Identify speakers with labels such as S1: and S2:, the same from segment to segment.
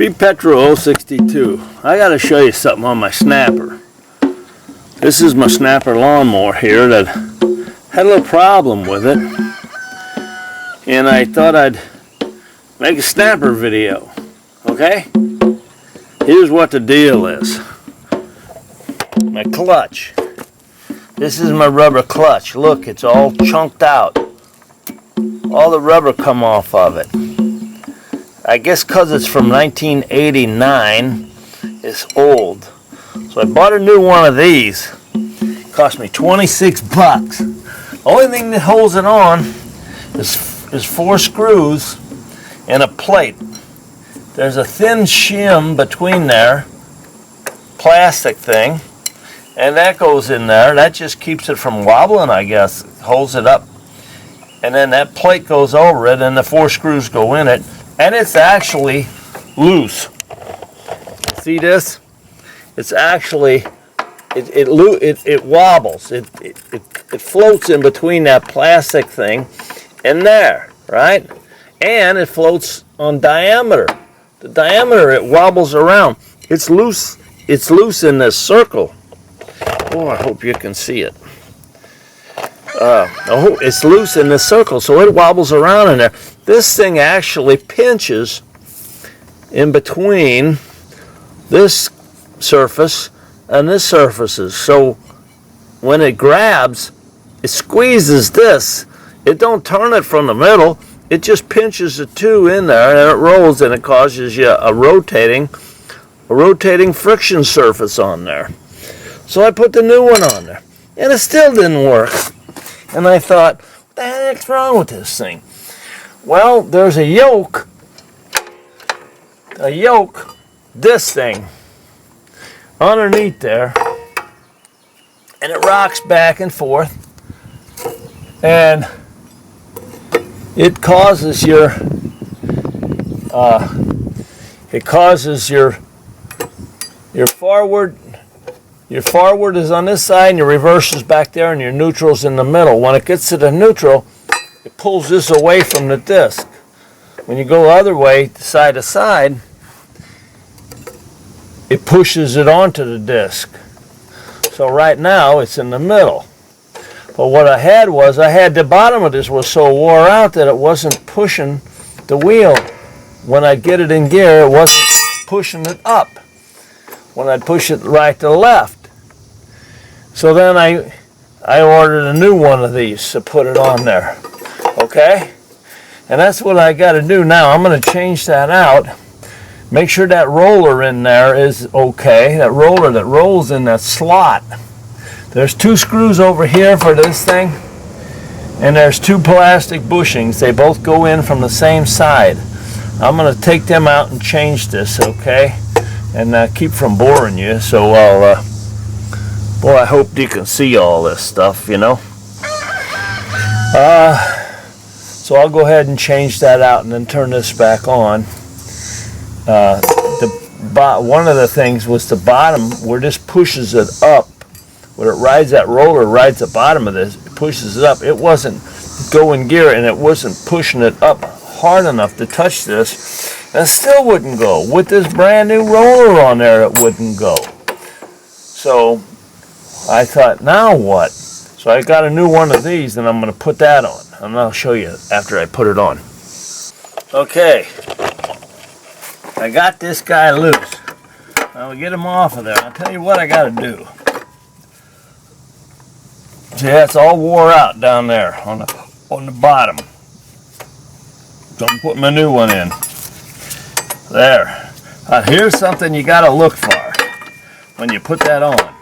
S1: Speed Petrol 062. I gotta show you something on my snapper. This is my snapper lawnmower here that had a little problem with it, and I thought I'd make a snapper video. Okay? Here's what the deal is. My clutch. This is my rubber clutch. Look, it's all chunked out. All the rubber come off of it. I guess because it's from 1989, it's old. So I bought a new one of these. It cost me 26 bucks. The only thing that holds it on is 4 screws and a plate. There's a thin shim between there, plastic thing, and that goes in there. That just keeps it from wobbling, I guess. It holds it up. And then that plate goes over it, and the 4 screws go in it, and it's actually loose. See this? It's actually, it wobbles. It floats in between that plastic thing and there, right? And it floats on diameter. The diameter, it wobbles around. It's loose. It's loose in this circle. Oh, I hope you can see it. It's loose in this circle, so it wobbles around in there. This thing actually pinches in between this surface and this surfaces. So when it grabs, it squeezes this. It don't turn it from the middle. It just pinches the two in there, and it rolls, and it causes you a rotating friction surface on there. So I put the new one on there, and it still didn't work. And I thought, what the heck's wrong with this thing? Well, there's a yoke, this thing, underneath there, and it rocks back and forth, and it causes your forward. Your forward is on this side, and your reverse is back there, and your neutral's in the middle. When it gets to the neutral, it pulls this away from the disc. When you go the other way, side to side, it pushes it onto the disc. So right now, it's in the middle. But what I had the bottom of this was so wore out that it wasn't pushing the wheel. When I'd get it in gear, it wasn't pushing it up. When I'd push it right to the left. So then I ordered a new one of these to put it on there. Okay? And that's what I got to do now. I'm going to change that out. Make sure that roller in there is okay. That roller that rolls in that slot. There's 2 screws over here for this thing. And there's 2 plastic bushings. They both go in from the same side. I'm going to take them out and change this, okay? And keep from boring you. So boy, I hope you can see all this stuff, you know. So I'll go ahead and change that out and then turn this back on. One of the things was the bottom where this pushes it up, where it rides that roller, rides the bottom of this, it pushes it up. It wasn't going gear, and it wasn't pushing it up hard enough to touch this, and it still wouldn't go. With this brand new roller on there, it wouldn't go. So I thought, now what? So I got a new one of these, and I'm going to put that on. And I'll show you after I put it on. Okay. I got this guy loose. I'll get him off of there. I'll tell you what I got to do. See, that's all wore out down there on the bottom. So I'm putting my new one in. There. Here's something you got to look for when you put that on.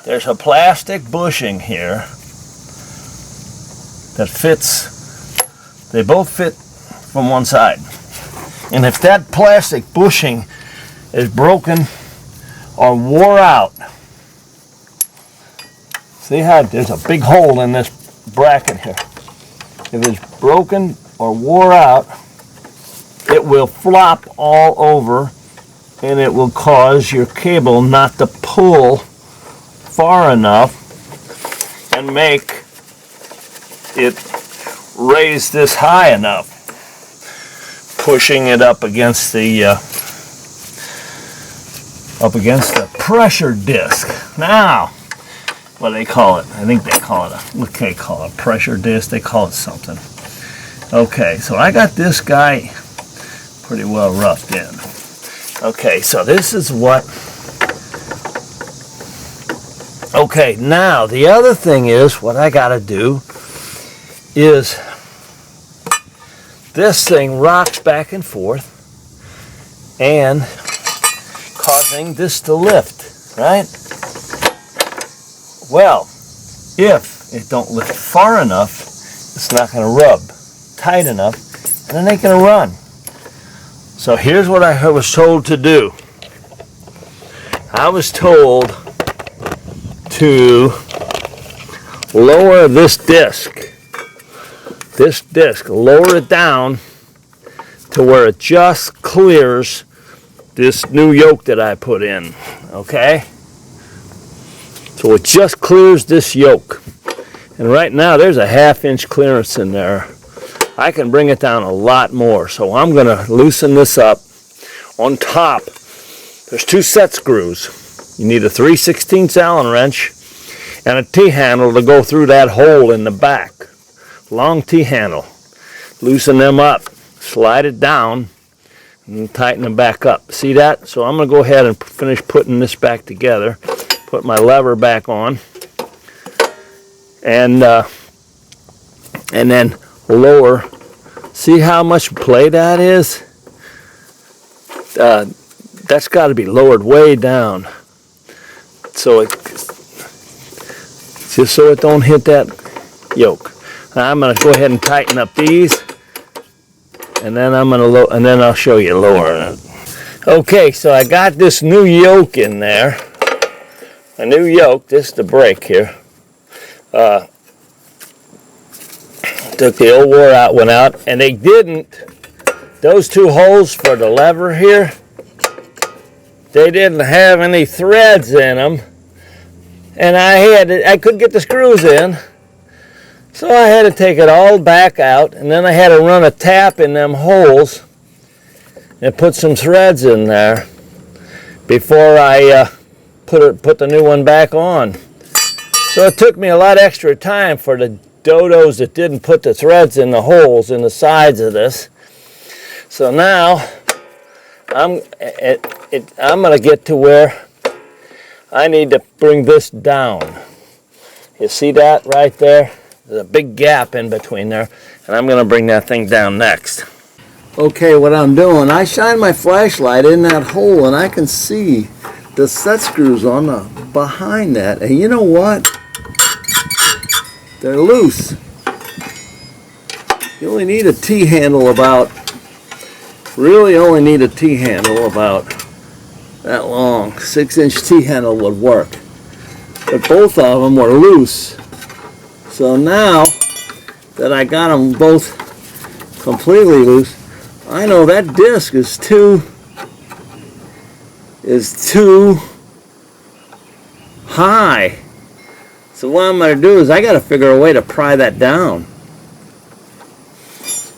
S1: There's a plastic bushing here that fits. They both fit from one side. And if that plastic bushing is broken or wore out, see how there's a big hole in this bracket here. If it's broken or wore out, it will flop all over, and it will cause your cable not to pull far enough and make it raise this high enough. pushing it up against the pressure disc. Now, what do they call it? I think they call it a pressure disc. They call it something. Okay, so I got this guy pretty well roughed in. Okay, so this is what. Okay, now the other thing is what I got to do is this thing rocks back and forth and causing this to lift, right? Well, if it don't lift far enough, it's not going to rub tight enough, and then it ain't going to run. So here's what I was told to do. I was told to lower this disc. Lower it down to where it just clears this new yoke that I put in, okay? So it just clears this yoke. And right now there's a 1/2 inch clearance in there. I can bring it down a lot more. So I'm gonna loosen this up. On top, there's 2 set screws. You need a 3/16 Allen wrench and a T-handle to go through that hole in the back. Long T-handle. Loosen them up, slide it down, and tighten them back up. See that? So I'm going to go ahead and finish putting this back together. Put my lever back on. And then lower. See how much play that is? That's got to be lowered way down. So it, just so it don't hit that yoke. Now I'm going to go ahead and tighten up these, and then I'll show you lowering it. Okay, so I got this new yoke in there. A new yoke. This is the brake here. Took the old wore out one out, and they didn't. Those 2 holes for the lever here, they didn't have any threads in them, and I couldn't get the screws in. So I had to take it all back out, and then I had to run a tap in them holes and put some threads in there before I put the new one back on. So it took me a lot extra time for the dodos that didn't put the threads in the holes in the sides of this. So now I'm going to get to where I need to bring this down. You see that right there? There's a big gap in between there, and I'm going to bring that thing down next. Okay, what I'm doing, I shine my flashlight in that hole, and I can see the set screws on the behind that. And you know what? They're loose. You only need a T-handle about, really only need a T-handle about that long. 6-inch T-handle would work. But both of them were loose. So now that I got them both completely loose, I know that disc is too high. So what I'm going to do is I got to figure a way to pry that down.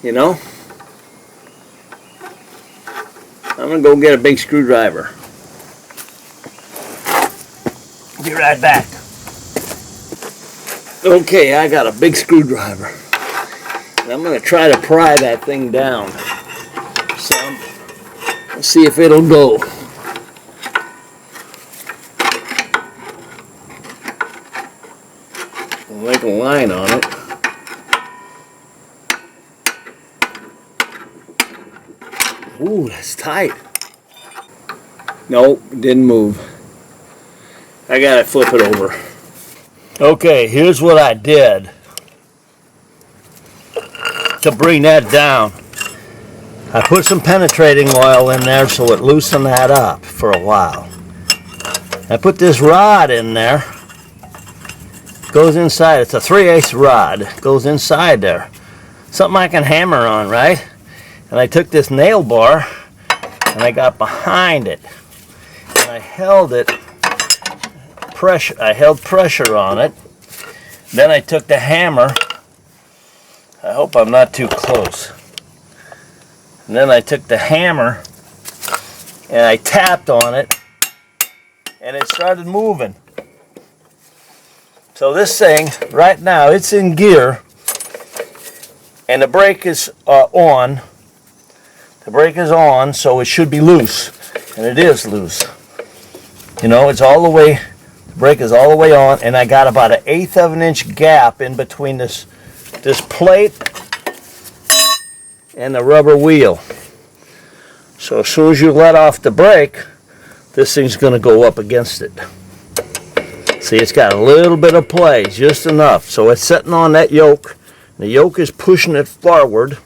S1: You know? I'm going to go get a big screwdriver. Be right back. Okay, I got a big screwdriver. And I'm going to try to pry that thing down. So, let's see if it'll go. I'll make a line on it. Ooh, that's tight. Nope, didn't move. I gotta flip it over. Okay, here's what I did to bring that down. I put some penetrating oil in there so it loosened that up for a while. I put this rod in there. Goes inside. It's a 3/8 rod. Goes inside there. Something I can hammer on, right? And I took this nail bar and I got behind it. And I held it. I held pressure on it. Then I took the hammer. I hope I'm not too close. And then I took the hammer and I tapped on it and it started moving. So this thing, right now, it's in gear and the brake is on. The brake is on, so it should be loose. And it is loose. You know, it's all the way, the brake is all the way on, and I got about an 1/8 of an inch gap in between this plate and the rubber wheel. So as soon as you let off the brake, this thing's going to go up against it. See, it's got a little bit of play, just enough. So it's sitting on that yoke. The yoke is pushing it forward.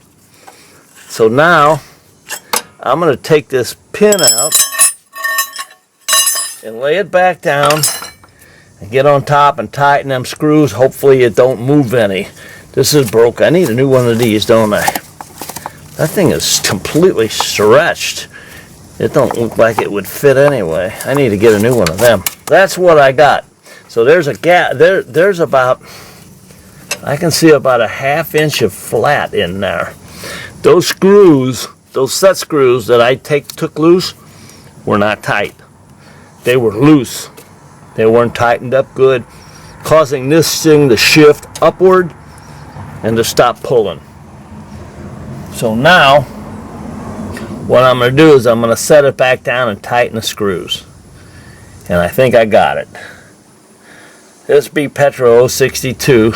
S1: So now I'm going to take this pin out and lay it back down and get on top and tighten them screws. Hopefully it don't move any. This is broke. I need a new one of these, don't I? That thing is completely stretched. It don't look like it would fit anyway. I need to get a new one of them. That's what I got. So there's a gap. There's about, I can see about a 1/2 inch of flat in there. Those screws, those set screws that I took loose were not tight. They were loose. They weren't tightened up good, causing this thing to shift upward and to stop pulling. So now, what I'm going to do is I'm going to set it back down and tighten the screws. And I think I got it. This be Petro 062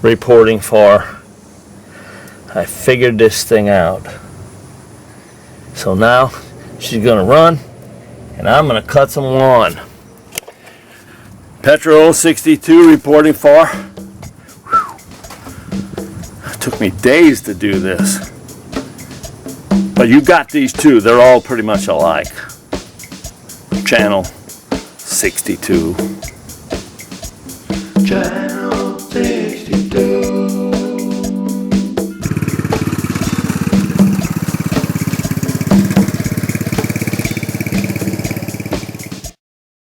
S1: reporting for I figured this thing out. So now she's going to run and I'm going to cut some lawn. Petro 062 reporting for. It took me days to do this. But you got these two. They're all pretty much alike. Channel 62. Channel